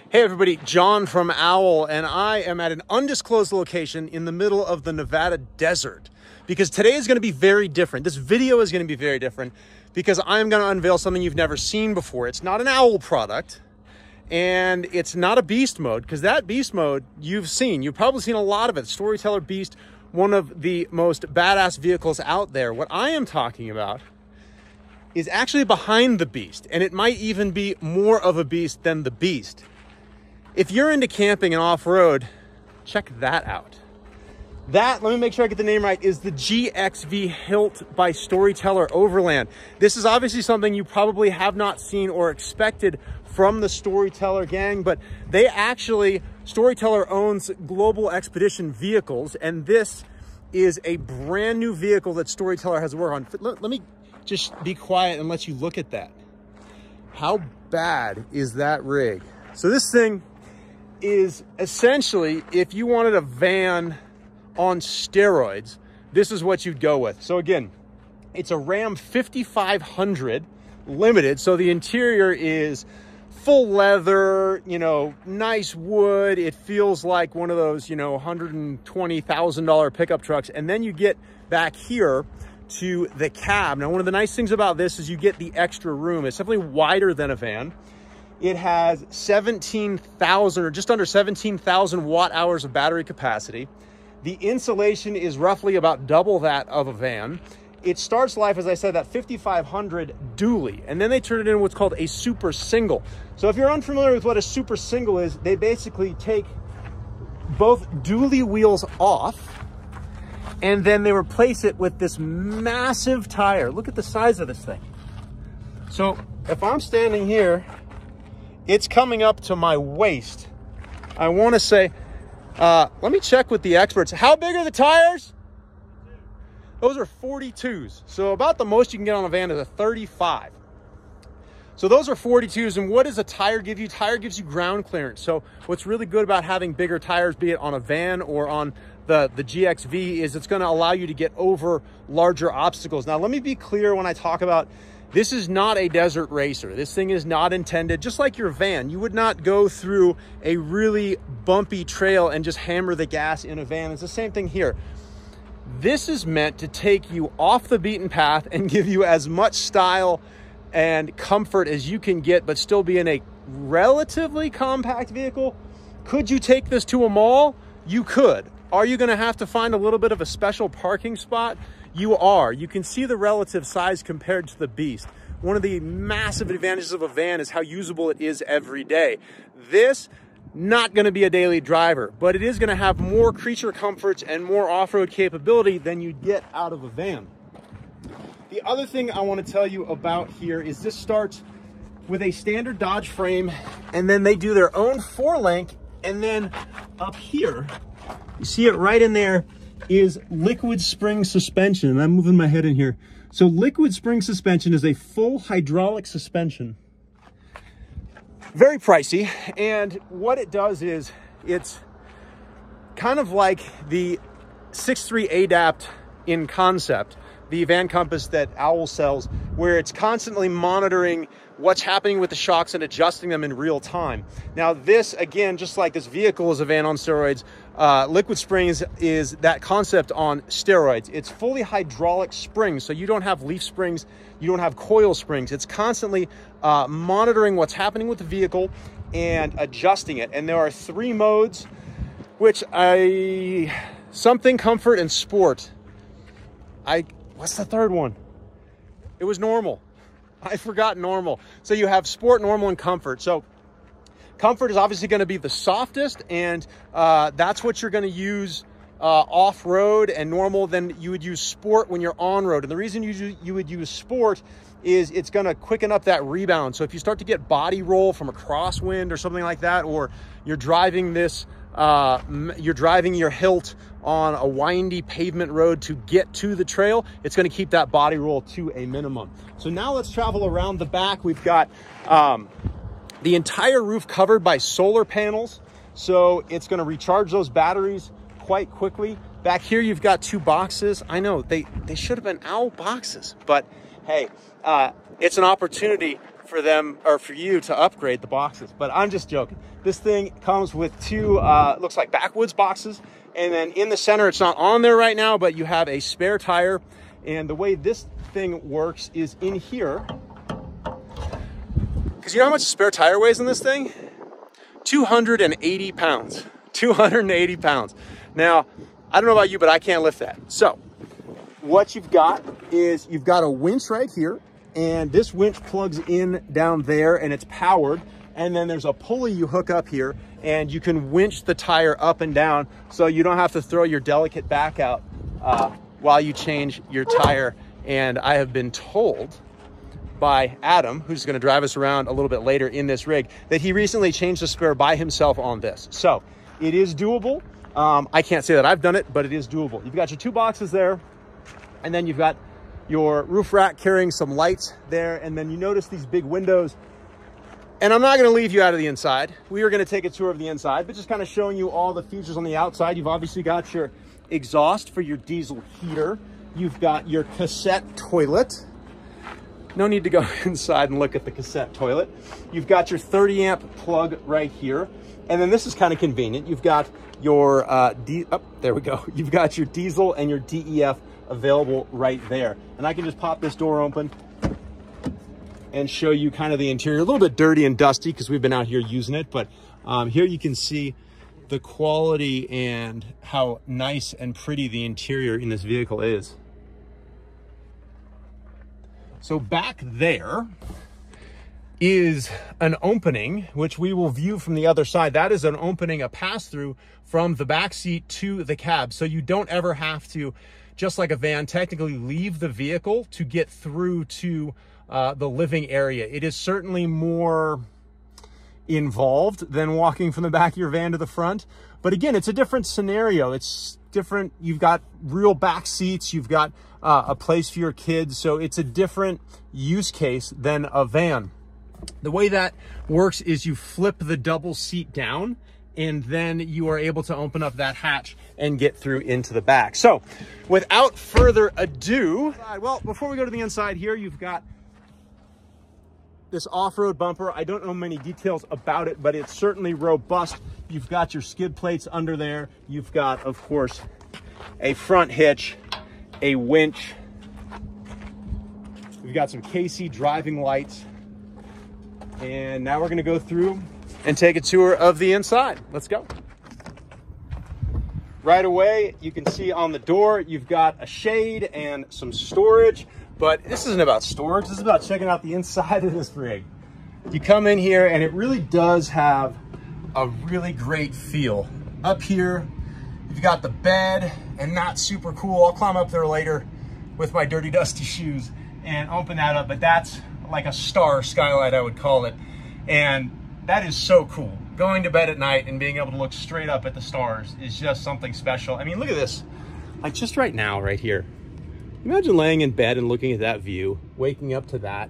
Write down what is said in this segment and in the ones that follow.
Hey everybody, John from Owl, and I am at an undisclosed location in the middle of the Nevada desert because today is going to be very different. This video is going to be very different because I'm going to unveil something you've never seen before. It's not an Owl product and it's not a beast mode, because that beast mode you've seen. You've probably seen a lot of it. Storyteller Beast, one of the most badass vehicles out there. What I am talking about is actually behind the beast, and it might even be more of a beast than the beast. If you're into camping and off-road, check that out. That, let me make sure I get the name right, is the GXV Hilt by Storyteller Overland. This is obviously something you probably have not seen or expected from the Storyteller gang, but they actually, Storyteller owns Global Expedition Vehicles, and this is a brand new vehicle that Storyteller has worked on. Let me just be quiet and let you look at that. How bad is that rig? So this thing is essentially, if you wanted a van on steroids, this is what you'd go with. So again, it's a Ram 5500 limited. So the interior is full leather, you know, nice wood. It feels like one of those, you know, $120,000 pickup trucks. And then you get back here to the cab. Now, one of the nice things about this is you get the extra room. It's definitely wider than a van. It has 17,000 or just under 17,000 watt hours of battery capacity. The insulation is roughly about double that of a van. It starts life, as I said, that 5500 dually, and then they turn it into what's called a super single. So if you're unfamiliar with what a super single is, they basically take both dually wheels off, and then they replace it with this massive tire. Look at the size of this thing. So if I'm standing here, it's coming up to my waist. I want to say, let me check with the experts. How big are the tires? Those are 42s. So about the most you can get on a van is a 35. So those are 42s. And what does a tire give you? Tire gives you ground clearance. So what's really good about having bigger tires, be it on a van or on the GXV, is it's going to allow you to get over larger obstacles. Now, let me be clear when I talk about this is not a desert racer. This thing is not intended, just like your van. You would not go through a really bumpy trail and just hammer the gas in a van. It's the same thing here. This is meant to take you off the beaten path and give you as much style and comfort as you can get, but still be in a relatively compact vehicle. Could you take this to a mall? You could. Are you gonna have to find a little bit of a special parking spot? You are. You can see the relative size compared to the beast. One of the massive advantages of a van is how usable it is every day. This, not going to be a daily driver, but it is going to have more creature comforts and more off-road capability than you'd get out of a van. The other thing I want to tell you about here is this starts with a standard Dodge frame, and then they do their own 4-link, and then up here, you see it right in there, is liquid spring suspension. And I'm moving my head in here. So liquid spring suspension is a full hydraulic suspension. Very pricey. And what it does is it's kind of like the 6.3 ADAPT in concept, the Van Compass that Owl sells, where it's constantly monitoring what's happening with the shocks and adjusting them in real time. Now this, again, just like this vehicle is a van on steroids, liquid springs is that concept on steroids. It's fully hydraulic springs, so you don't have leaf springs, you don't have coil springs. It's constantly monitoring what's happening with the vehicle and adjusting it. And there are 3 modes, which something, comfort, and sport. What's the third one? It was normal. I forgot normal. So you have sport, normal, and comfort. So comfort is obviously going to be the softest, and that's what you're going to use off-road, and normal, then you would use sport when you're on-road. And the reason you would use sport is it's going to quicken up that rebound. So if you start to get body roll from a crosswind or something like that, or you're driving this, you're driving your Hilt on a windy pavement road to get to the trail, it's going to keep that body roll to a minimum. So now let's travel around the back. We've got the entire roof covered by solar panels, so it's going to recharge those batteries quite quickly. Back here you've got 2 boxes. I know they should have been Owl boxes, but hey, it's an opportunity for them or for you to upgrade the boxes, but I'm just joking. This thing comes with two, looks like backwoods boxes. And then in the center, it's not on there right now, but you have a spare tire. And the way this thing works is in here, because you know how much a spare tire weighs in this thing? 280 pounds, 280 pounds. Now, I don't know about you, but I can't lift that. So what you've got is you've got a winch right here, and this winch plugs in down there and it's powered. And then there's a pulley you hook up here, and you can winch the tire up and down so you don't have to throw your delicate back out while you change your tire. And I have been told by Adam, who's going to drive us around a little bit later in this rig, that he recently changed the spare by himself on this. So it is doable. I can't say that I've done it, but it is doable. You've got your two boxes there, and then you've got your roof rack carrying some lights there. And then you notice these big windows. And I'm not going to leave you out of the inside. We are going to take a tour of the inside, but just kind of showing you all the features on the outside. You've obviously got your exhaust for your diesel heater. You've got your cassette toilet. No need to go inside and look at the cassette toilet. You've got your 30 amp plug right here. And then this is kind of convenient. You've got your, there we go. You've got your diesel and your DEF available right there. And I can just pop this door open and show you kind of the interior. A little bit dirty and dusty because we've been out here using it, but here you can see the quality and how nice and pretty the interior in this vehicle is. So back there is an opening, which we will view from the other side. That is an opening, a pass-through from the back seat to the cab. So you don't ever have to, just like a van, technically leave the vehicle to get through to the living area. It is certainly more involved than walking from the back of your van to the front. But again, it's a different scenario. It's different. You've got real back seats. You've got a place for your kids. So it's a different use case than a van. The way that works is you flip the double seat down, and then you are able to open up that hatch and get through into the back. So without further ado, well, before we go to the inside here, you've got this off-road bumper. I don't know many details about it, but it's certainly robust. You've got your skid plates under there. You've got, of course, a front hitch, a winch. We've got some KC driving lights. And now we're gonna go through and take a tour of the inside. Let's go. Right away, you can see on the door, you've got a shade and some storage. But this isn't about storage, this is about checking out the inside of this rig. You come in here and it really does have a really great feel. Up here, you've got the bed, and not super cool. I'll climb up there later with my dirty, dusty shoes and open that up, but that's like a star skylight, I would call it. And that is so cool. Going to bed at night and being able to look straight up at the stars is just something special. I mean, look at this. Like just right now, right here. Imagine laying in bed and looking at that view, waking up to that.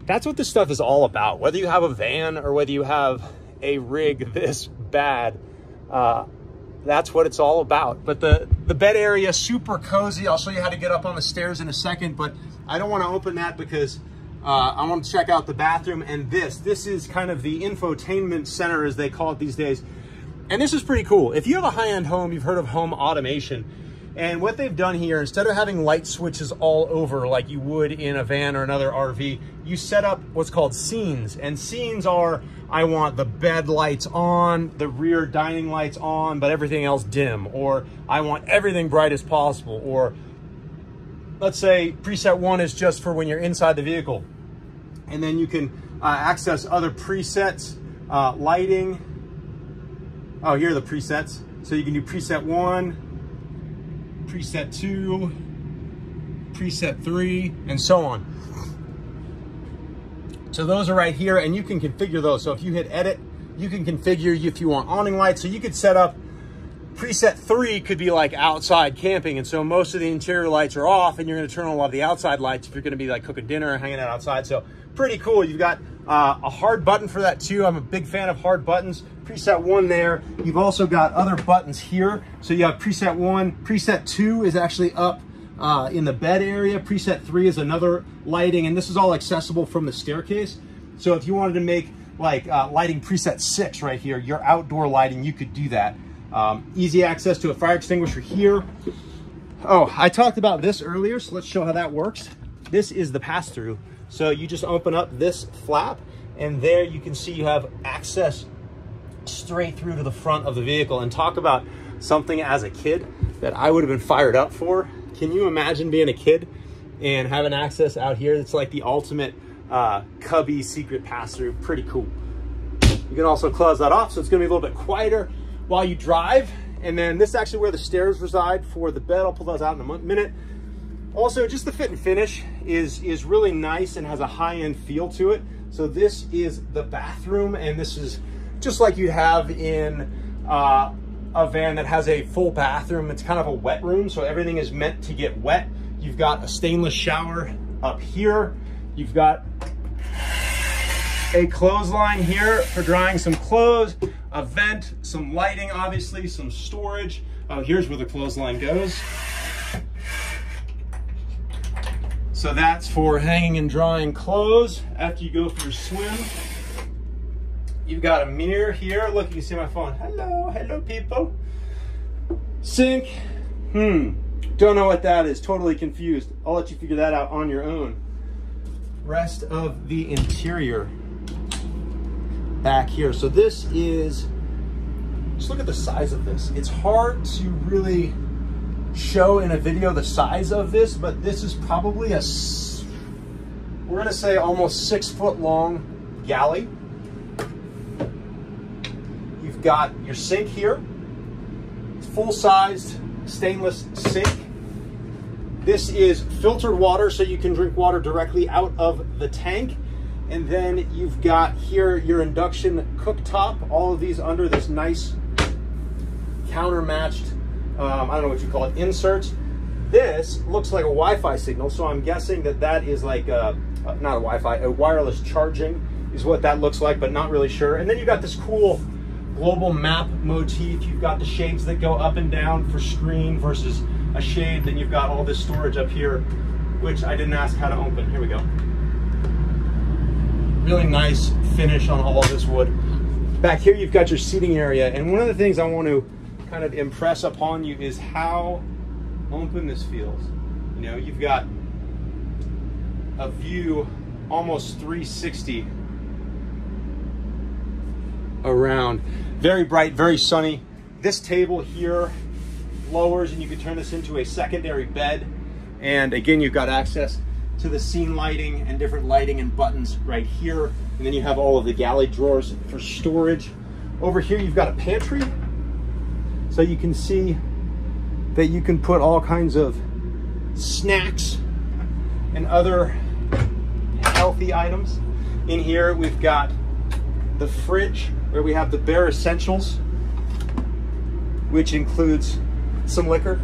That's what this stuff is all about. Whether you have a van or whether you have a rig this bad, that's what it's all about. But the bed area, super cozy. I'll show you how to get up on the stairs in a second, but I don't want to open that because I want to check out the bathroom. And this is kind of the infotainment center, as they call it these days. And this is pretty cool. If you have a high-end home, you've heard of home automation. And what they've done here, instead of having light switches all over like you would in a van or another RV, you set up what's called scenes. And scenes are, I want the bed lights on, the rear dining lights on, but everything else dim. Or I want everything bright as possible. Or let's say preset 1 is just for when you're inside the vehicle. And then you can access other presets, lighting. Oh, here are the presets. So you can do preset 1, preset 2, preset 3, and so on. So those are right here, and you can configure those. So if you hit edit, you can configure if you want awning lights. So you could set up preset 3 could be like outside camping, and so most of the interior lights are off, and you're going to turn on a lot of the outside lights if you're going to be like cooking dinner or hanging out outside. So pretty cool. You've got a hard button for that too. I'm a big fan of hard buttons. Preset 1 there. You've also got other buttons here. So you have preset 1. Preset 2 is actually up in the bed area. Preset 3 is another lighting, and this is all accessible from the staircase. So if you wanted to make like lighting preset 6 right here, your outdoor lighting, you could do that. Easy access to a fire extinguisher here. Oh, I talked about this earlier, so let's show how that works. This is the pass-through. So you just open up this flap, and there you can see you have access straight through to the front of the vehicle. And talk about something as a kid that I would have been fired up for. Can you imagine being a kid and having access out here? It's like the ultimate cubby secret pass-through. Pretty cool. You can also close that off, so it's gonna be a little bit quieter while you drive. And then this is actually where the stairs reside for the bed. I'll pull those out in a minute. Also, just the fit and finish is really nice and has a high-end feel to it. So this is the bathroom, and this is just like you have in a van that has a full bathroom. It's kind of a wet room, so everything is meant to get wet. You've got a stainless shower up here. You've got a clothesline here for drying some clothes, a vent, some lighting, obviously, some storage. Oh, here's where the clothesline goes. So that's for hanging and drying clothes after you go for your swim. You've got a mirror here. Look, you can see my phone. Hello, hello people. Sink. Don't know what that is. Totally confused. I'll let you figure that out on your own. Rest of the interior back here. So this is, just look at the size of this. It's hard to really show in a video the size of this, but this is probably we're gonna say almost 6 foot long galley. You've got your sink here, full-sized stainless sink. This is filtered water, so you can drink water directly out of the tank. And then you've got here your induction cooktop, all of these under this nice counter-matched, I don't know what you call it, inserts. This looks like a Wi-Fi signal, so I'm guessing that that is like not a Wi-Fi, a wireless charging is what that looks like, but not really sure. And then you've got this cool global map motif. You've got the shades that go up and down for screen versus a shade. Then you've got all this storage up here, which I didn't ask how to open. Here we go. Really nice finish on all of this wood. Back here, you've got your seating area. And one of the things I want to kind of impress upon you is how open this feels. You know, you've got a view almost 360 around. Very bright, very sunny. This table here lowers, and you can turn this into a secondary bed. And again, you've got access to the scene lighting and different lighting and buttons right here. And then you have all of the galley drawers for storage. Over here, you've got a pantry. So you can see that you can put all kinds of snacks and other healthy items. In here, we've got the fridge where we have the bare essentials, which includes some liquor.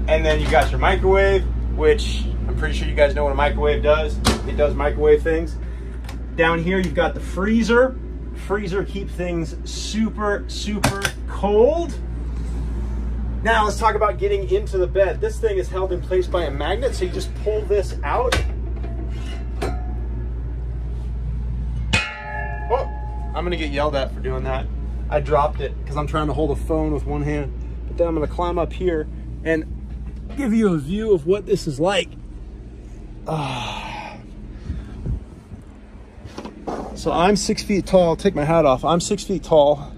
And then you got your microwave, which I'm pretty sure you guys know what a microwave does. It does microwave things. Down here, you've got the freezer. Freezer keeps things super, super cold. Now let's talk about getting into the bed. This thing is held in place by a magnet, so you just pull this out. Oh, I'm gonna get yelled at for doing that. I dropped it because I'm trying to hold a phone with one hand. But then I'm gonna climb up here and give you a view of what this is like. So I'm 6 feet tall. I'll take my hat off. I'm 6 feet tall,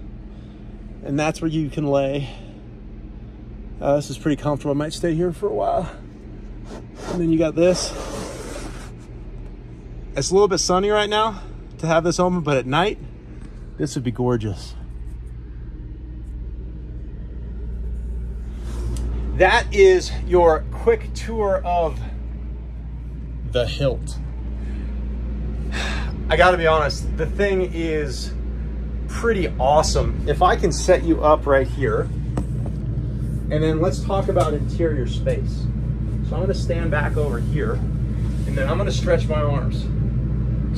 and that's where you can lay. This is pretty comfortable. I might stay here for a while. And then you got this. It's a little bit sunny right now to have this open, but at night, this would be gorgeous. That is your quick tour of the Hilt. I gotta be honest, the thing is pretty awesome. If I can set you up right here, and then let's talk about interior space. So I'm gonna stand back over here, and then I'm gonna stretch my arms.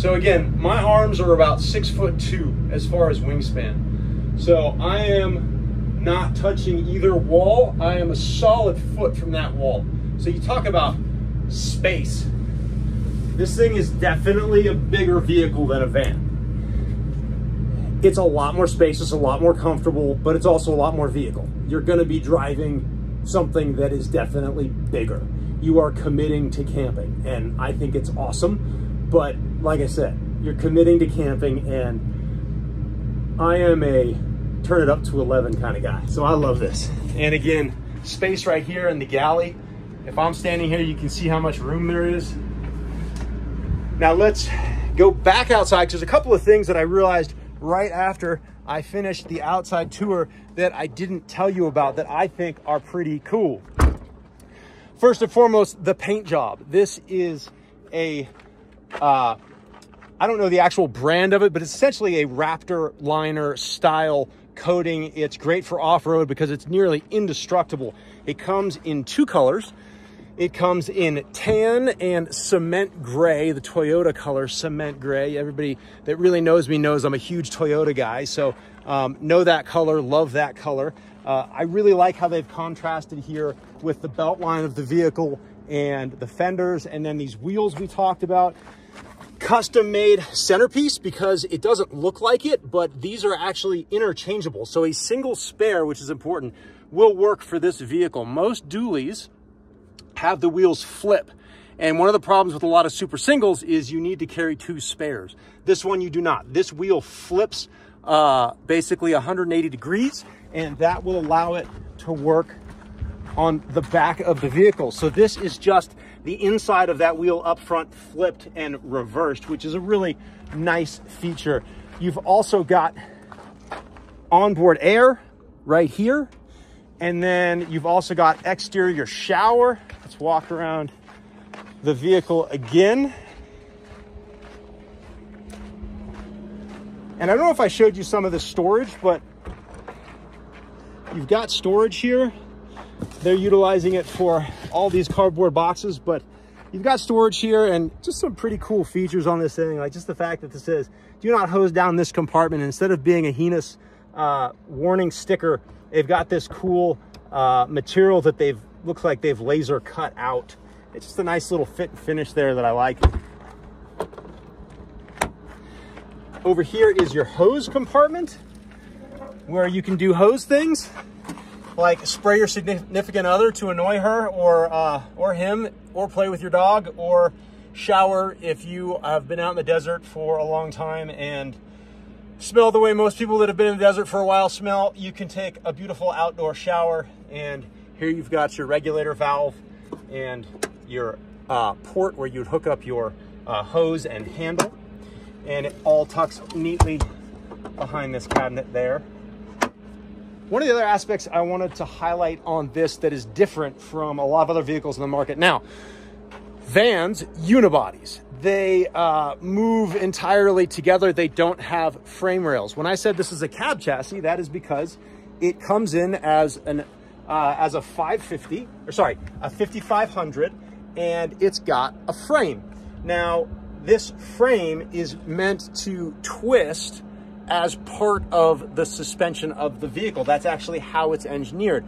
So again, my arms are about 6'2" as far as wingspan. So I am not touching either wall. I am a solid foot from that wall. So you talk about space. This thing is definitely a bigger vehicle than a van. It's a lot more spacious, a lot more comfortable, but it's also a lot more vehicle. You're gonna be driving something that is definitely bigger. You are committing to camping, and I think it's awesome. But like I said, you're committing to camping, and I am a turn it up to 11 kind of guy. So I love this. And again, space right here in the galley. If I'm standing here, you can see how much room there is. Now let's go back outside, because there's a couple of things that I realized right after I finished the outside tour that I didn't tell you about that I think are pretty cool. First and foremost, the paint job. This is a, I don't know the actual brand of it, but it's essentially a Raptor liner style coating. It's great for off-road because it's nearly indestructible. It comes in two colors. It comes in tan and cement gray, the Toyota color, cement gray. Everybody that really knows me knows I'm a huge Toyota guy. So know that color, love that color. I really like how they've contrasted here with the belt line of the vehicle and the fenders, and then these wheels we talked about. Custom made centerpiece because it doesn't look like it, but these are actually interchangeable. So a single spare, which is important, will work for this vehicle. Most dualies have the wheels flip. And one of the problems with a lot of super singles is you need to carry two spares. This one you do not. This wheel flips basically 180 degrees, and that will allow it to work on the back of the vehicle. So this is just the inside of that wheel up front flipped and reversed, which is a really nice feature. You've also got onboard air right here. And then you've also got exterior shower. Let's walk around the vehicle again. And I don't know if I showed you some of the storage, but you've got storage here. They're utilizing it for all these cardboard boxes, but you've got storage here and just some pretty cool features on this thing. Like just the fact that this says, do not hose down this compartment. Instead of being a heinous warning sticker, they've got this cool material that looks like they've laser cut out. It's just a nice little fit and finish there that I like. Over here is your hose compartment, where you can do hose things like spray your significant other to annoy her or him, or play with your dog, or shower if you have been out in the desert for a long time and smell the way most people that have been in the desert for a while smell. You can take a beautiful outdoor shower. And here you've got your regulator valve and your port where you'd hook up your hose and handle. And it all tucks neatly behind this cabinet there. One of the other aspects I wanted to highlight on this that is different from a lot of other vehicles in the market. Now, vans, unibodies, they move entirely together. They don't have frame rails. When I said this is a cab chassis, that is because it comes in as a 550, or sorry, a 5500, and it's got a frame. Now, this frame is meant to twist as part of the suspension of the vehicle. That's actually how it's engineered.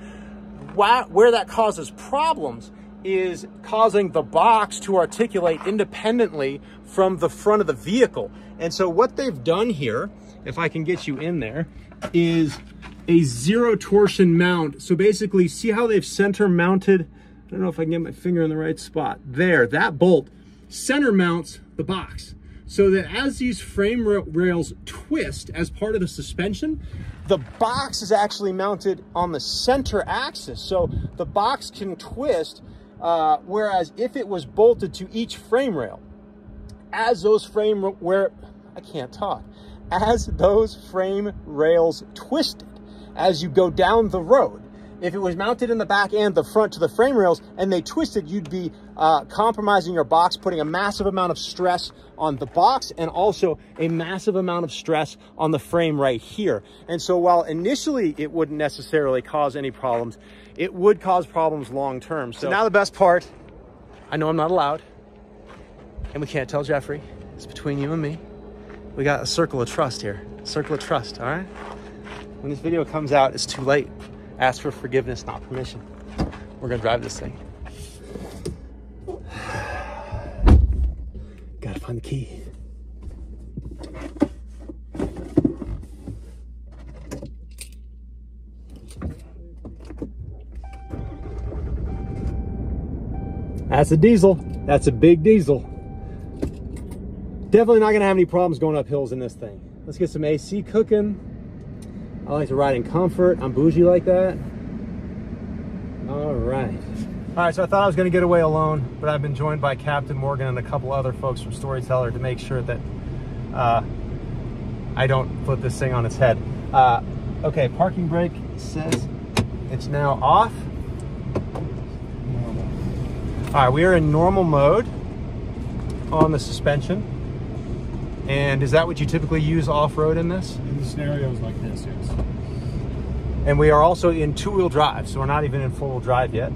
Where that causes problems is causing the box to articulate independently from the front of the vehicle. And so what they've done here, if I can get you in there, is a zero torsion mount. So basically, see how they've center mounted? I don't know if I can get my finger in the right spot. There, that bolt center mounts the box, so that as these frame rails twist as part of the suspension, the box is actually mounted on the center axis. So the box can twist, whereas if it was bolted to each frame rail, as those frame rails twisted as you go down the road, if it was mounted in the back and the front to the frame rails and they twisted, you'd be compromising your box, putting a massive amount of stress on the box and also a massive amount of stress on the frame right here. And so while initially it wouldn't necessarily cause any problems, it would cause problems long term. So now the best part, I know I'm not allowed, and we can't tell Jeffrey, it's between you and me. We got a circle of trust here, circle of trust, all right? When this video comes out, it's too late. Ask for forgiveness, not permission. We're gonna drive this thing. Gotta find the key. That's a diesel. That's a big diesel. Definitely not gonna have any problems going up hills in this thing. Let's get some AC cooking. I like to ride in comfort. I'm bougie like that. All right. All right, so I thought I was gonna get away alone, but I've been joined by Captain Morgan and a couple other folks from Storyteller to make sure that I don't flip this thing on its head. Okay, parking brake says it's now off. All right, we are in normal mode on the suspension. And is that what you typically use off-road in this? In the scenarios like this, yes. And we are also in two-wheel drive, so we're not even in four-wheel drive yet.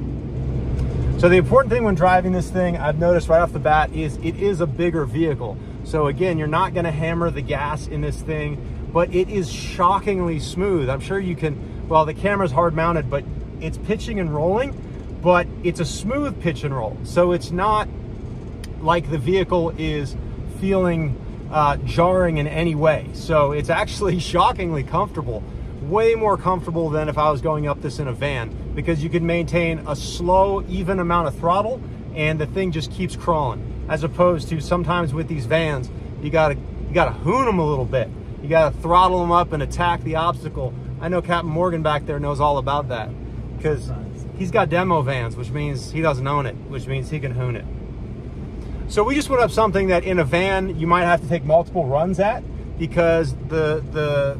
So the important thing when driving this thing, I've noticed right off the bat, is it is a bigger vehicle. So again, you're not gonna hammer the gas in this thing, but it is shockingly smooth. I'm sure you can, well, the camera's hard mounted, but it's pitching and rolling, but it's a smooth pitch and roll. So it's not like the vehicle is feeling jarring in any way. So it's actually shockingly comfortable, way more comfortable than if I was going up this in a van, because you can maintain a slow, even amount of throttle and the thing just keeps crawling, as opposed to sometimes with these vans, you gotta hoon them a little bit. You gotta throttle them up and attack the obstacle. I know Captain Morgan back there knows all about that, because he's got demo vans, which means he doesn't own it, which means he can hoon it. So we just put up something that in a van you might have to take multiple runs at, because the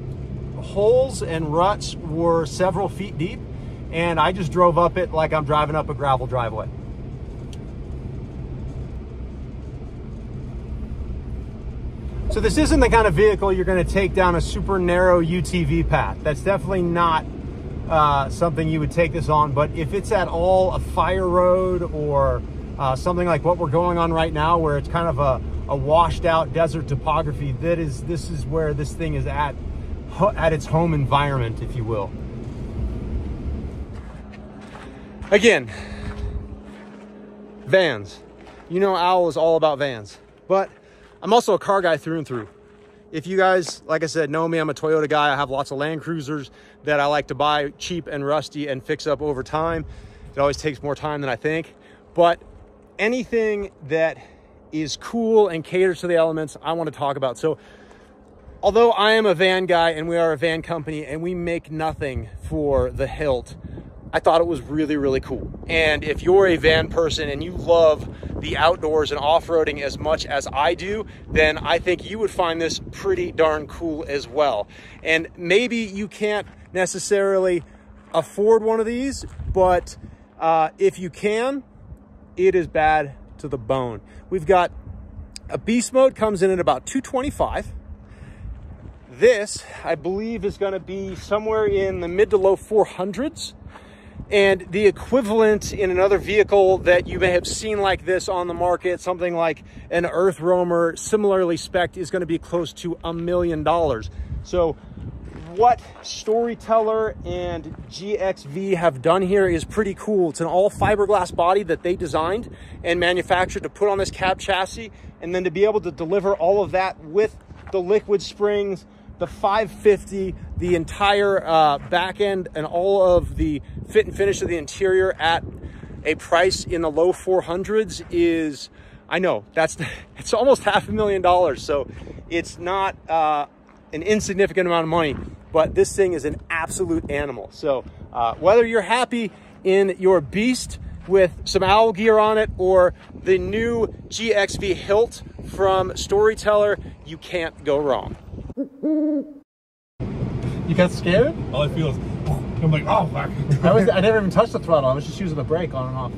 holes and ruts were several feet deep, and I just drove up it like I'm driving up a gravel driveway. So this isn't the kind of vehicle you're going to take down a super narrow UTV path. That's definitely not something you would take this on, but if it's at all a fire road or something like what we're going on right now, where it's kind of a washed out desert topography, this is where this thing is at its home environment, if you will. Again, vans. You know Owl is all about vans, but I'm also a car guy through and through. If you guys, like I said, know me, I'm a Toyota guy. I have lots of Land Cruisers that I like to buy cheap and rusty and fix up over time. It always takes more time than I think, but anything that is cool and caters to the elements, I want to talk about. So although I am a van guy and we are a van company and we make nothing for the Hilt, I thought it was really, really cool. And if you're a van person and you love the outdoors and off-roading as much as I do, then I think you would find this pretty darn cool as well. And maybe you can't necessarily afford one of these, but if you can, it is bad to the bone. We've got a beast mode, comes in at about $225. This, I believe, is going to be somewhere in the mid to low 400s. And the equivalent in another vehicle that you may have seen like this on the market, something like an Earth Roamer, similarly spec'd, is going to be close to $1 million. So what Storyteller and GXV have done here is pretty cool. It's an all fiberglass body that they designed and manufactured to put on this cab chassis, and then to be able to deliver all of that with the liquid springs, the 550, the entire back end, and all of the fit and finish of the interior at a price in the low 400s is, I know, it's almost $500,000. So it's not an insignificant amount of money, but this thing is an absolute animal. So whether you're happy in your beast with some Owl gear on it or the new GXV Hilt from Storyteller, you can't go wrong. You got scared? All I feel is, I'm like, oh fuck. I never even touched the throttle. I was just using the brake on and off.